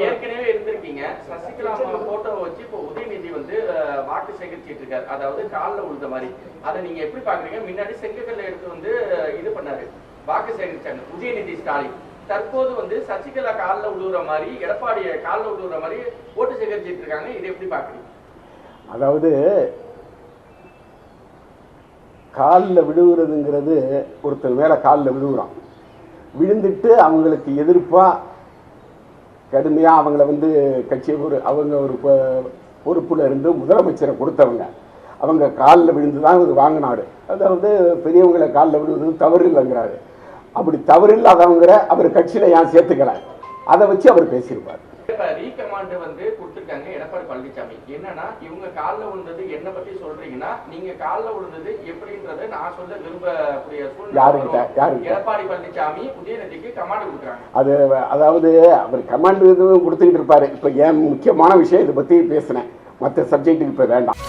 ஏற்கனவே இருந்திருக்கீங்க. சசிகலா போட்டோவை வச்சு இப்போ உதயநிதி வந்து வாக்கு சேகரிச்சிட்டு இருக்காரு, அதாவது காலில் விழுந்த மாதிரி. அதை நீங்க எப்படி பாக்குறீங்க? முன்னாடி செங்கக்கல்ல எடுத்து வந்து இது பண்ணாரு, வாக்கு சேகரிச்சாங்க உதயநிதி ஸ்டாலின். தற்போது வந்து சசிகலா காலில் விழுவுற மாதிரி, எடப்பாடிய காலில் விழுவுற மாதிரி ஓட்டு சேகரிச்சிட்டு இருக்காங்க. இதை எப்படி பாக்குறீங்க? அதாவது காலில் விழுவுறதுங்கிறது ஒருத்தர் மேலே காலில் விழுவுறான், விழுந்துட்டு அவங்களுக்கு எதிர்ப்பாக கடுமையாக அவங்கள வந்து அவங்க ஒரு பொறுப்பில் இருந்து முதலமைச்சரை கொடுத்தவங்க, அவங்க காலில் விழுந்து தான் இது வாங்கினாரு. அதாவது பெரியவங்களை காலில் விழுவுறது தவறு இல்லைங்கிறாரு. அப்படி தவறு இல்லாதவங்கிற அவர் கட்சியில் ஏன் சேர்த்துக்கல, அதை வச்சு அவர் பேசியிருப்பார். ரீகமாண்ட் வந்து கொடுத்திருக்காங்க எடப்பாடி பழனிசாமி. என்னன்னா இவங்க காலில் விழுந்தது என்ன பத்தி சொல்றீங்கன்னா, நீங்க காலில் விழுந்தது எப்படின்றத நான் சொல்ல விரும்பக்கூடிய சூழ்நிலை. எடப்பாடி பழனிசாமி உதயநிதிக்கு கமாண்ட் கொடுக்குறாங்க. அதாவது அவர் கமாண்ட் கொடுத்துக்கிட்டு இருப்பாரு. இப்ப ஏன் முக்கியமான விஷயம் இதை பத்தி பேசினேன், மற்ற சப்ஜெக்டுக்கு இப்ப வேண்டாம்.